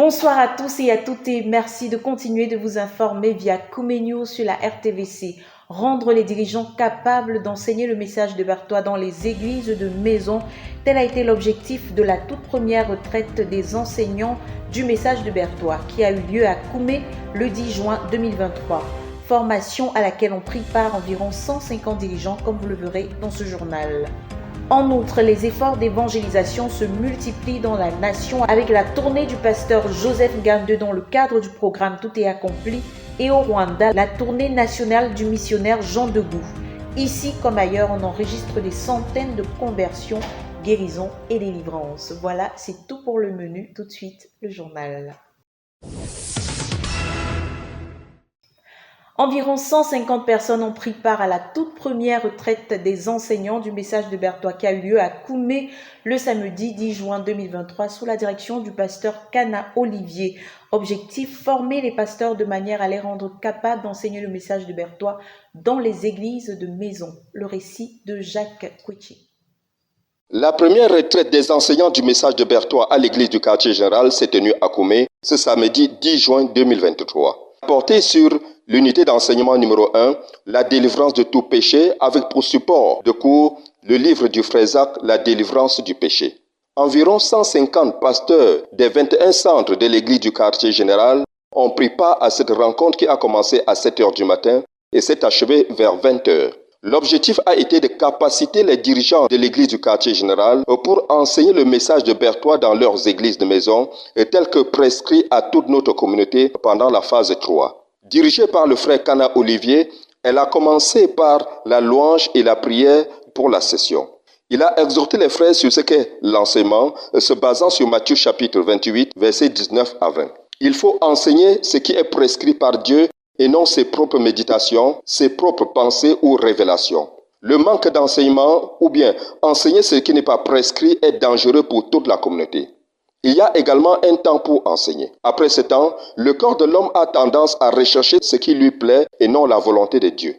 Bonsoir à tous et à toutes et merci de continuer de vous informer via Koumenio sur la RTVC. Rendre les dirigeants capables d'enseigner le message de Berthois dans les églises de maison, tel a été l'objectif de la toute première retraite des enseignants du message de Berthois qui a eu lieu à Koumé le 10 juin 2023. Formation à laquelle ont pris part environ 150 dirigeants comme vous le verrez dans ce journal. En outre, les efforts d'évangélisation se multiplient dans la nation avec la tournée du pasteur Joseph Ngande dans le cadre du programme Tout est accompli et au Rwanda, la tournée nationale du missionnaire Jean Debout. Ici comme ailleurs, on enregistre des centaines de conversions, guérisons et délivrances. Voilà, c'est tout pour le menu. Tout de suite, le journal. Environ 150 personnes ont pris part à la toute première retraite des enseignants du message de Berthois qui a eu lieu à Koumé le samedi 10 juin 2023 sous la direction du pasteur Kana Olivier. Objectif, former les pasteurs de manière à les rendre capables d'enseigner le message de Berthois dans les églises de maison. Le récit de Jacques Kouichi. La première retraite des enseignants du message de Berthois à l'église du quartier général s'est tenue à Koumé ce samedi 10 juin 2023. Portée sur l'unité d'enseignement numéro 1, la délivrance de tout péché, avec pour support de cours le livre du frère Zach, la délivrance du péché. Environ 150 pasteurs des 21 centres de l'église du quartier général ont pris part à cette rencontre qui a commencé à 7 h du matin et s'est achevée vers 20 h. L'objectif a été de capaciter les dirigeants de l'église du quartier général pour enseigner le message de Berthois dans leurs églises de maison, tel que prescrit à toute notre communauté pendant la phase 3. Dirigée par le frère Kana Olivier, elle a commencé par la louange et la prière pour la session. Il a exhorté les frères sur ce qu'est l'enseignement, se basant sur Matthieu chapitre 28, versets 19 à 20. Il faut enseigner ce qui est prescrit par Dieu et non ses propres méditations, ses propres pensées ou révélations. Le manque d'enseignement ou bien enseigner ce qui n'est pas prescrit est dangereux pour toute la communauté. Il y a également un temps pour enseigner. Après ce temps, le corps de l'homme a tendance à rechercher ce qui lui plaît et non la volonté de Dieu.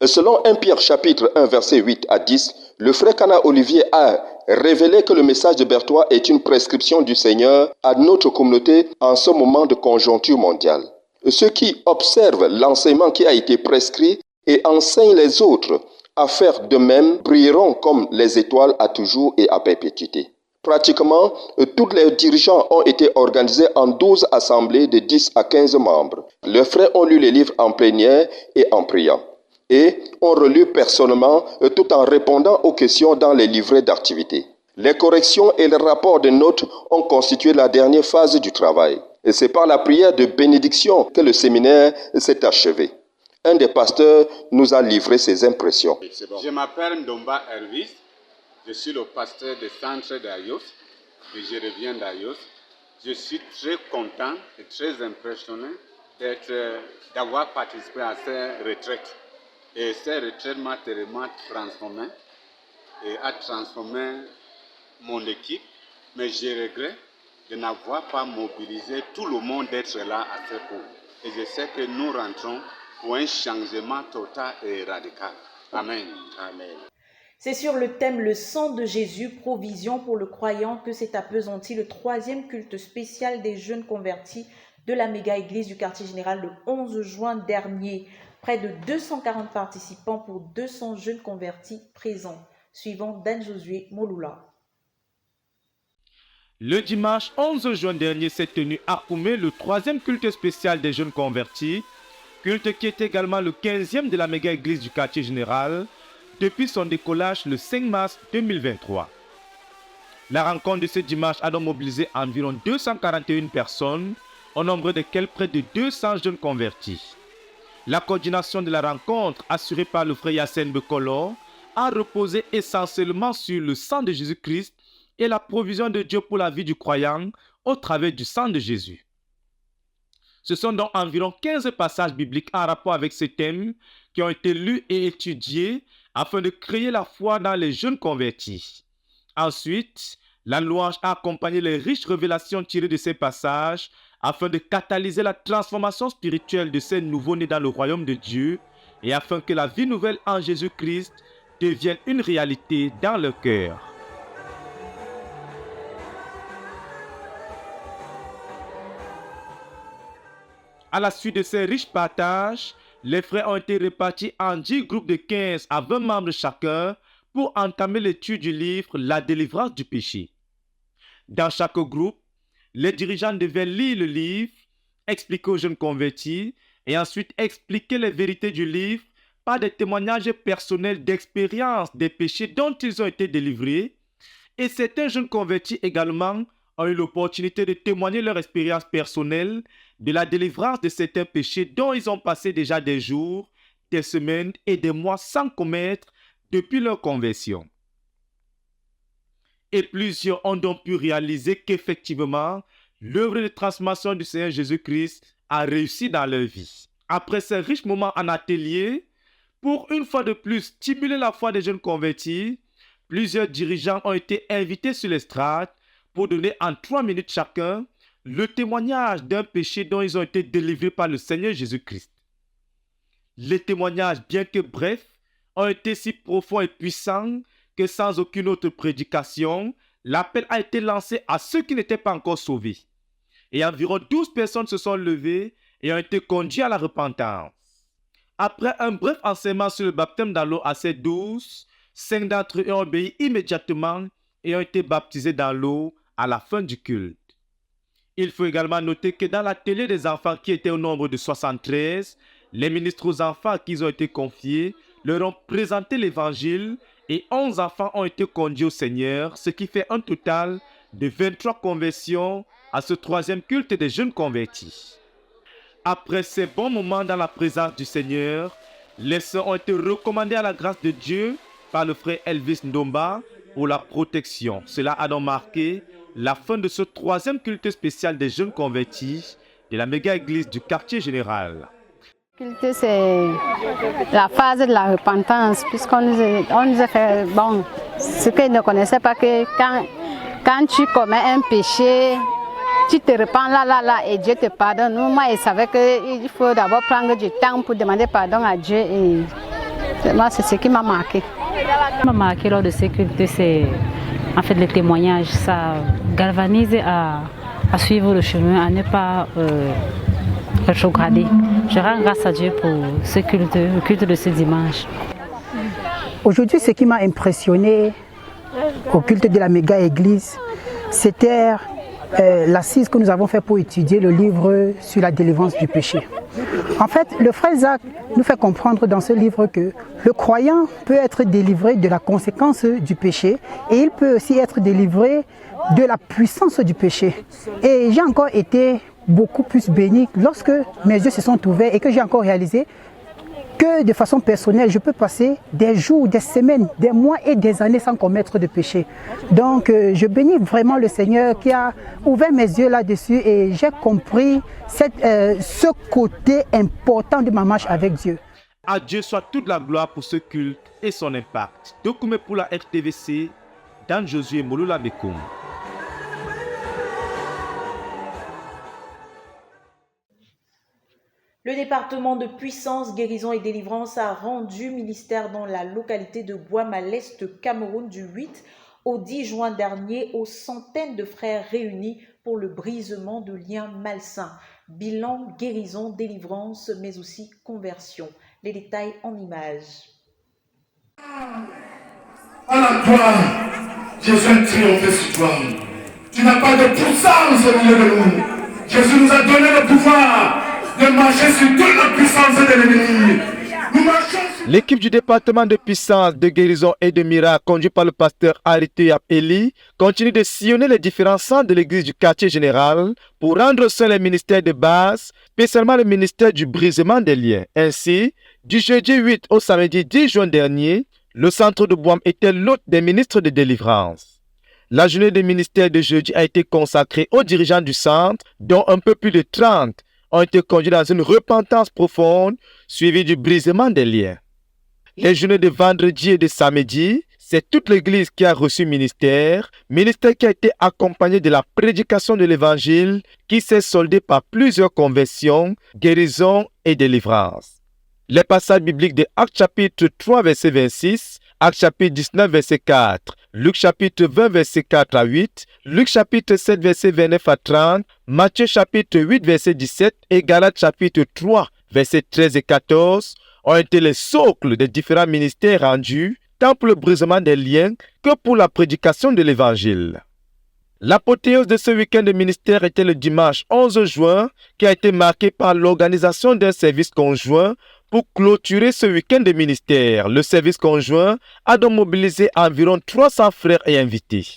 Selon 1 Pierre chapitre 1 versets 8 à 10, le frère Kana Olivier a révélé que le message de Berthois est une prescription du Seigneur à notre communauté en ce moment de conjoncture mondiale. Ceux qui observent l'enseignement qui a été prescrit et enseignent les autres à faire de même brilleront comme les étoiles à toujours et à perpétuité. Pratiquement, tous les dirigeants ont été organisés en 12 assemblées de 10 à 15 membres. Les frères ont lu les livres en plénière et en priant, et ont relu personnellement tout en répondant aux questions dans les livrets d'activité. Les corrections et les rapports de notes ont constitué la dernière phase du travail. Et c'est par la prière de bénédiction que le séminaire s'est achevé. Un des pasteurs nous a livré ses impressions. Je m'appelle Ndomba Hervis, je suis le pasteur du centre d'Ayos, et je reviens d'Ayos. Je suis très content et très impressionné d'avoir participé à ces retraites. Et ces retraites m'a tellement transformé et a transformé mon équipe, mais je regrette de n'avoir pas mobilisé tout le monde d'être là à ce cours. Et je sais que nous rentrons pour un changement total et radical. Amen. Amen. C'est sur le thème Le sang de Jésus, provision pour le croyant que s'est appesanti le troisième culte spécial des jeunes convertis de la méga-église du quartier général le 11 juin dernier. Près de 240 participants pour 200 jeunes convertis présents. Suivant Dan Josué Moloula. Le dimanche 11 juin dernier s'est tenu à Koumé le troisième culte spécial des jeunes convertis, culte qui est également le 15e de la méga-église du quartier général depuis son décollage le 5 mars 2023. La rencontre de ce dimanche a donc mobilisé environ 241 personnes, au nombre desquelles près de 200 jeunes convertis. La coordination de la rencontre, assurée par le frère Yassine Bekolo, a reposé essentiellement sur le sang de Jésus-Christ et la provision de Dieu pour la vie du croyant au travers du sang de Jésus. Ce sont donc environ 15 passages bibliques en rapport avec ce thème qui ont été lus et étudiés afin de créer la foi dans les jeunes convertis. Ensuite, la louange a accompagné les riches révélations tirées de ces passages afin de catalyser la transformation spirituelle de ces nouveaux-nés dans le royaume de Dieu et afin que la vie nouvelle en Jésus-Christ devienne une réalité dans leur cœur. À la suite de ces riches partages, les frères ont été répartis en 10 groupes de 15 à 20 membres chacun pour entamer l'étude du livre La délivrance du péché. Dans chaque groupe, les dirigeants devaient lire le livre, expliquer aux jeunes convertis et ensuite expliquer les vérités du livre par des témoignages personnels d'expérience des péchés dont ils ont été délivrés. Et certains jeunes convertis également ont eu l'opportunité de témoigner leur expérience personnelle de la délivrance de certains péchés dont ils ont passé déjà des jours, des semaines et des mois sans commettre depuis leur conversion. Et plusieurs ont donc pu réaliser qu'effectivement, l'œuvre de transformation du Seigneur Jésus-Christ a réussi dans leur vie. Après ces riches moments en atelier, pour une fois de plus stimuler la foi des jeunes convertis, plusieurs dirigeants ont été invités sur l'estrade pour donner en 3 minutes chacun le témoignage d'un péché dont ils ont été délivrés par le Seigneur Jésus-Christ. Les témoignages, bien que brefs, ont été si profonds et puissants que sans aucune autre prédication, l'appel a été lancé à ceux qui n'étaient pas encore sauvés. Et environ 12 personnes se sont levées et ont été conduites à la repentance. Après un bref enseignement sur le baptême dans l'eau assez douce, 5 d'entre eux ont obéi immédiatement et ont été baptisés dans l'eau à la fin du culte. Il faut également noter que dans l'atelier des enfants qui était au nombre de 73, les ministres aux enfants à qui ils ont été confiés leur ont présenté l'évangile et 11 enfants ont été conduits au Seigneur, ce qui fait un total de 23 conversions à ce 3e culte des jeunes convertis. Après ces bons moments dans la présence du Seigneur, les sœurs ont été recommandés à la grâce de Dieu par le frère Elvis Ndomba pour la protection. Cela a donc marqué la fin de ce 3e culte spécial des jeunes convertis de la méga-église du quartier général. Le culte, c'est la phase de la repentance, puisqu'on nous a fait, ce qu'ils ne connaissaient pas, que quand tu commets un péché, tu te repens là et Dieu te pardonne. Moi, je savais qu'il faut d'abord prendre du temps pour demander pardon à Dieu et moi, c'est ce qui m'a marqué. Ce qui m'a marqué lors de ce culte, c'est en fait le témoignage. Ça galvanise à suivre le chemin, à ne pas rétrograder. Je rends grâce à Dieu pour ce culte, le culte de ce dimanche. Aujourd'hui, ce qui m'a impressionné au culte de la méga-église, c'était l'assise que nous avons fait pour étudier le livre sur la délivrance du péché. En fait, le frère Zach nous fait comprendre dans ce livre que le croyant peut être délivré de la conséquence du péché et il peut aussi être délivré de la puissance du péché. Et j'ai encore été beaucoup plus béni lorsque mes yeux se sont ouverts et que j'ai encore réalisé que de façon personnelle, je peux passer des jours, des semaines, des mois et des années sans commettre de péché. Donc, je bénis vraiment le Seigneur qui a ouvert mes yeux là-dessus et j'ai compris ce côté important de ma marche avec Dieu. À Dieu soit toute la gloire pour ce culte et son impact. Document pour la RTVC, Dan Josué Moloula Bekoum. Le département de puissance, guérison et délivrance a rendu ministère dans la localité de Bouam à l'est Cameroun du 8 au 10 juin dernier aux centaines de frères réunis pour le brisement de liens malsains. Bilan, guérison, délivrance, mais aussi conversion. Les détails en images. À la croix, Jésus a triomphé sur toi. Tu n'as pas de puissance au milieu de nous. Jésus nous a donné le pouvoir de marcher sur toute la puissance de l'ennemi. L'équipe du département de puissance, de guérison et de miracles, conduite par le pasteur Arité Eli, continue de sillonner les différents centres de l'église du quartier général pour rendre sain les ministères de base, spécialement le ministère du brisement des liens. Ainsi, du jeudi 8 au samedi 10 juin dernier, le centre de Bouam était l'hôte des ministres de délivrance. La journée des ministères de jeudi a été consacrée aux dirigeants du centre, dont un peu plus de 30 ont été conduits dans une repentance profonde, suivie du brisement des liens. Les journées de vendredi et de samedi, c'est toute l'église qui a reçu ministère qui a été accompagné de la prédication de l'évangile qui s'est soldé par plusieurs conversions, guérisons et délivrances. Les passages bibliques de Actes chapitre 3 verset 26 Actes chapitre 19, verset 4, Luc chapitre 20, verset 4 à 8, Luc chapitre 7, verset 29 à 30, Matthieu chapitre 8, verset 17 et Galates chapitre 3, verset 13 et 14 ont été les socles des différents ministères rendus, tant pour le brisement des liens que pour la prédication de l'Évangile. L'apothéose de ce week-end de ministère était le dimanche 11 juin, qui a été marqué par l'organisation d'un service conjoint pour clôturer ce week-end de ministère. Le service conjoint a donc mobilisé environ 300 frères et invités.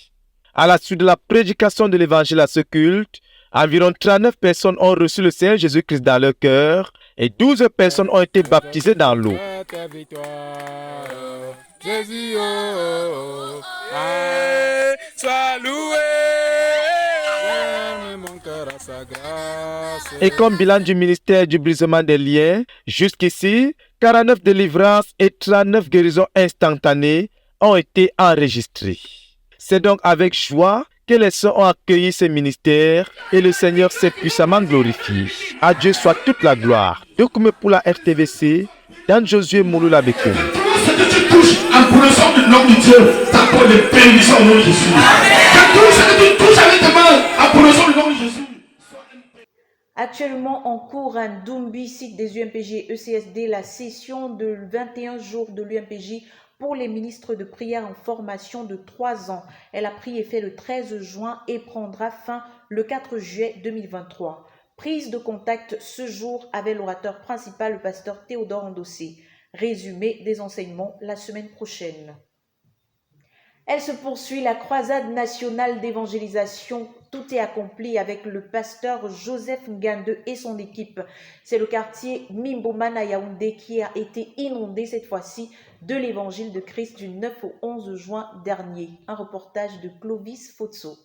À la suite de la prédication de l'Évangile à ce culte, environ 39 personnes ont reçu le Seigneur Jésus-Christ dans leur cœur et 12 personnes ont été baptisées dans l'eau. Jésus, sois loué. Et comme bilan du ministère du brisement des liens, jusqu'ici, 49 délivrances et 39 guérisons instantanées ont été enregistrées. C'est donc avec joie que les saints ont accueilli ces ministères et le Seigneur s'est puissamment glorifié. À Dieu soit toute la gloire. Document pour la RTVC, dans Josué Mouloula Bekoum. Ce que tu touches en prononçant le nom de Dieu, t'apportes les bénédictions au nom de Jésus. Ce que tu touches avec tes mains en prononçant le nom de Jésus. Actuellement en cours à Ndumbi, site des UMPJ ECSD, la session de 21 jours de l'UMPJ pour les ministres de prière en formation de 3 ans. Elle a pris effet le 13 juin et prendra fin le 4 juillet 2023. Prise de contact ce jour avec l'orateur principal, le pasteur Théodore Ndossé. Résumé des enseignements la semaine prochaine. Elle se poursuit, la croisade nationale d'évangélisation. Tout est accompli avec le pasteur Joseph Ngande et son équipe. C'est le quartier Mimboman à Yaoundé qui a été inondé cette fois-ci de l'évangile de Christ du 9 au 11 juin dernier. Un reportage de Clovis Fotso.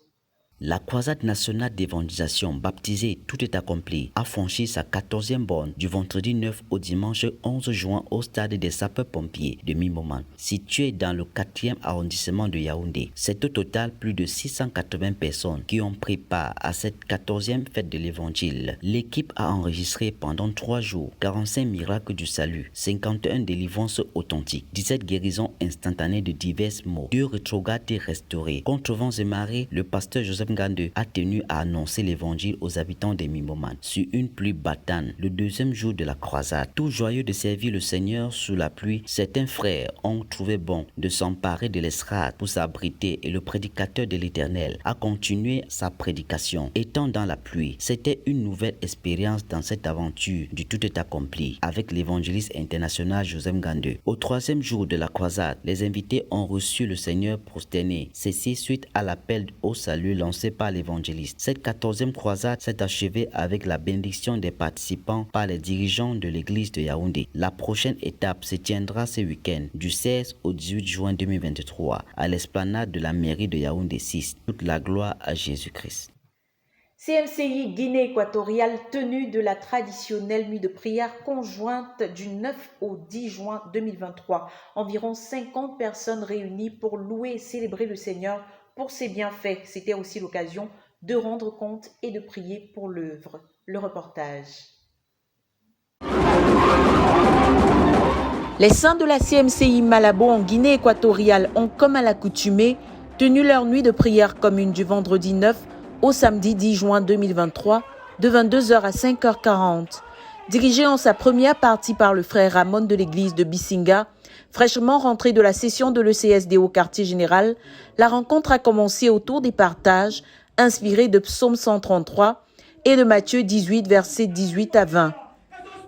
La croisade nationale d'évangélisation baptisée Tout est accompli a franchi sa 14e borne du vendredi 9 au dimanche 11 juin au stade des sapeurs-pompiers de Mimboman, situé dans le 4e arrondissement de Yaoundé. C'est au total plus de 680 personnes qui ont pris part à cette 14e fête de l'évangile. L'équipe a enregistré pendant 3 jours 45 miracles du salut, 51 délivrances authentiques, 17 guérisons instantanées de divers maux, 2 rétrogrades restaurés. Contre vents et marées, le pasteur Joseph Ngande a tenu à annoncer l'évangile aux habitants de Mimboman sur une pluie battante le 2e jour de la croisade. Tout joyeux de servir le Seigneur sous la pluie, certains frères ont trouvé bon de s'emparer de l'estrade pour s'abriter et le prédicateur de l'Éternel a continué sa prédication. Étant dans la pluie, c'était une nouvelle expérience dans cette aventure du Tout est accompli avec l'évangéliste international Joseph Ngande. Au 3e jour de la croisade, les invités ont reçu le Seigneur prosterné, ceci suite à l'appel au salut lancé par l'évangéliste. Cette 14e croisade s'est achevée avec la bénédiction des participants par les dirigeants de l'église de Yaoundé. La prochaine étape se tiendra ce week-end du 16 au 18 juin 2023 à l'esplanade de la mairie de Yaoundé 6. Toute la gloire à Jésus-Christ. CMCI Guinée équatoriale, tenue de la traditionnelle nuit de prière conjointe du 9 au 10 juin 2023. Environ 50 personnes réunies pour louer et célébrer le Seigneur pour ses bienfaits. C'était aussi l'occasion de rendre compte et de prier pour l'œuvre. Le reportage. Les saints de la CMCI Malabo en Guinée équatoriale ont, comme à l'accoutumée, tenu leur nuit de prière commune du vendredi 9 au samedi 10 juin 2023 de 22h à 5h40. Dirigé en sa première partie par le frère Ramon de l'église de Bissinga, fraîchement rentré de la session de l'ECSD au quartier général, la rencontre a commencé autour des partages inspirés de Psaume 133 et de Matthieu 18, versets 18 à 20.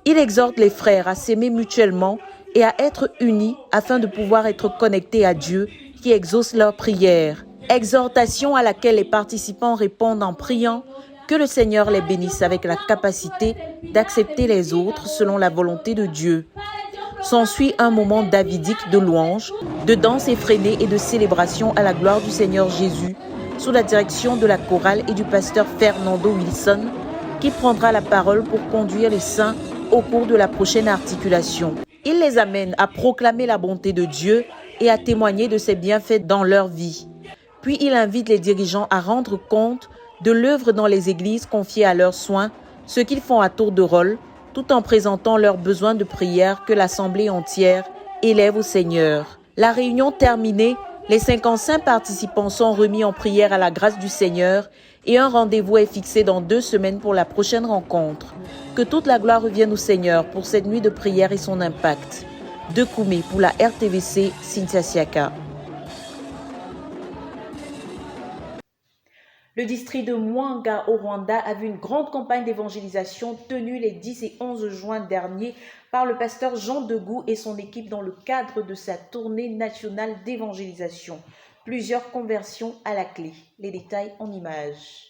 Il exhorte les frères à s'aimer mutuellement et à être unis afin de pouvoir être connectés à Dieu qui exauce leurs prières. Exhortation à laquelle les participants répondent en priant que le Seigneur les bénisse avec la capacité d'accepter les autres selon la volonté de Dieu. S'ensuit un moment davidique de louange, de danse effrénée et de célébration à la gloire du Seigneur Jésus, sous la direction de la chorale et du pasteur Fernando Wilson, qui prendra la parole pour conduire les saints au cours de la prochaine articulation. Il les amène à proclamer la bonté de Dieu et à témoigner de ses bienfaits dans leur vie. Puis il invite les dirigeants à rendre compte de l'œuvre dans les églises confiées à leurs soins, ce qu'ils font à tour de rôle, tout en présentant leurs besoins de prière que l'assemblée entière élève au Seigneur. La réunion terminée, les 55 participants sont remis en prière à la grâce du Seigneur et un rendez-vous est fixé dans 2 semaines pour la prochaine rencontre. Que toute la gloire revienne au Seigneur pour cette nuit de prière et son impact. De Koumé pour la RTVC, Cynthia Siaka. Le district de Mwanga au Rwanda a vu une grande campagne d'évangélisation tenue les 10 et 11 juin dernier par le pasteur Jean Degou et son équipe dans le cadre de sa tournée nationale d'évangélisation. Plusieurs conversions à la clé. Les détails en images.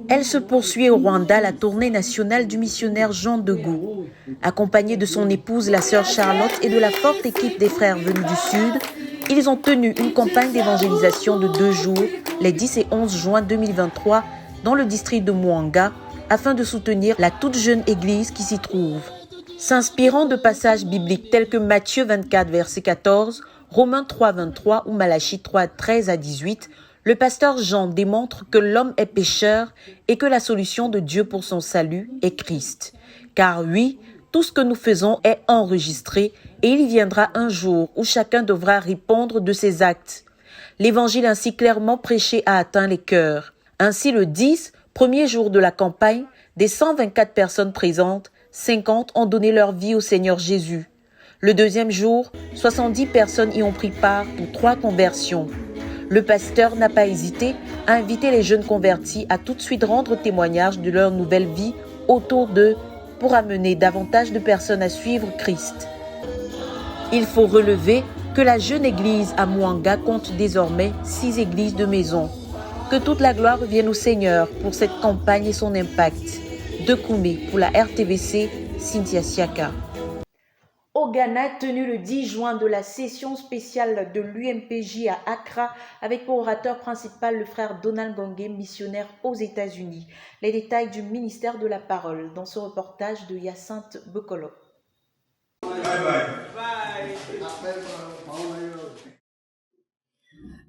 Elle se poursuit au Rwanda, la tournée nationale du missionnaire Jean Degou. Accompagné de son épouse, la sœur Charlotte, et de la forte équipe des frères venus du Sud, ils ont tenu une campagne d'évangélisation de 2 jours, les 10 et 11 juin 2023, dans le district de Mwanga, afin de soutenir la toute jeune église qui s'y trouve. S'inspirant de passages bibliques tels que Matthieu 24, verset 14, Romains 3, 23 ou Malachie 3, 13 à 18, le pasteur Jean démontre que l'homme est pécheur et que la solution de Dieu pour son salut est Christ. Car oui, tout ce que nous faisons est enregistré et il viendra un jour où chacun devra répondre de ses actes. L'évangile ainsi clairement prêché a atteint les cœurs. Ainsi, le 10, premier jour de la campagne, des 124 personnes présentes, 50 ont donné leur vie au Seigneur Jésus. Le deuxième jour, 70 personnes y ont pris part pour 3 conversions. Le pasteur n'a pas hésité à inviter les jeunes convertis à tout de suite rendre témoignage de leur nouvelle vie autour d'eux pour amener davantage de personnes à suivre Christ. Il faut relever que la jeune église à Mwanga compte désormais 6 églises de maison. Que toute la gloire revienne au Seigneur pour cette campagne et son impact. De Koumé pour la RTVC, Cynthia Siaka. Au Ghana, tenu le 10 juin de la session spéciale de l'UMPJ à Accra, avec pour orateur principal le frère Donald Ngongé, missionnaire aux États-Unis. Les détails du ministère de la Parole dans ce reportage de Hyacinthe Bokolo.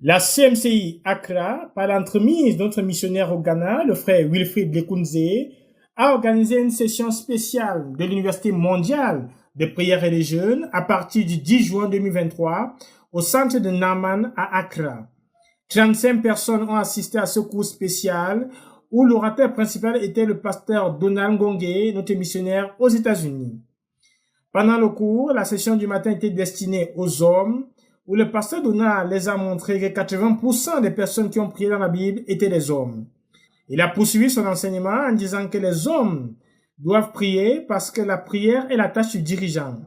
La CMCI Accra, par l'entremise de notre missionnaire au Ghana, le frère Wilfried Lekunze, a organisé une session spéciale de l'Université mondiale de prière et de jeûne à partir du 10 juin 2023 au centre de Naman à Accra. 35 personnes ont assisté à ce cours spécial où l'orateur principal était le pasteur Donald Ngongé, notre missionnaire aux États-Unis. Pendant le cours, la session du matin était destinée aux hommes où le pasteur Donald les a montré que 80% des personnes qui ont prié dans la Bible étaient des hommes. Il a poursuivi son enseignement en disant que les hommes doivent prier parce que la prière est la tâche du dirigeant.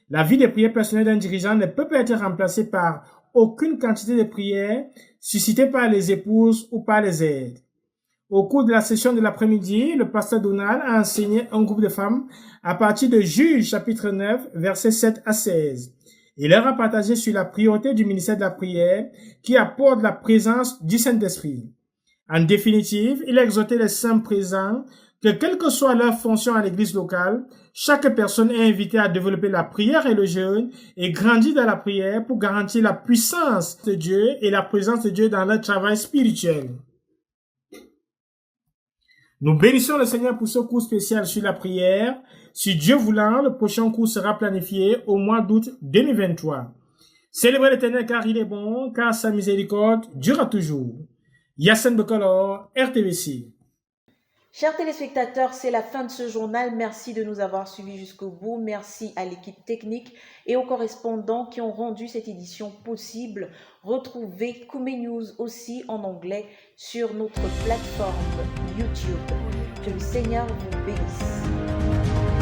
La vie de prière personnelle d'un dirigeant ne peut pas être remplacée par aucune quantité de prières suscitées par les épouses ou par les aides. Au cours de la session de l'après-midi, le pasteur Donald a enseigné un groupe de femmes à partir de Juges chapitre 9, versets 7 à 16. Il leur a partagé sur la priorité du ministère de la prière qui apporte la présence du Saint-Esprit. En définitive, il a exhorté les saints présents que quelle que soit leur fonction à l'église locale, chaque personne est invitée à développer la prière et le jeûne et grandir dans la prière pour garantir la puissance de Dieu et la présence de Dieu dans leur travail spirituel. Nous bénissons le Seigneur pour ce cours spécial sur la prière. Si Dieu voulant, le prochain cours sera planifié au mois d'août 2023. Célébrez l'Éternel car il est bon, car sa miséricorde durera toujours. Hyacinthe Bokolo, RTVC. Chers téléspectateurs, c'est la fin de ce journal. Merci de nous avoir suivis jusqu'au bout. Merci à l'équipe technique et aux correspondants qui ont rendu cette édition possible. Retrouvez Koumé News aussi en anglais sur notre plateforme YouTube. Que le Seigneur vous bénisse.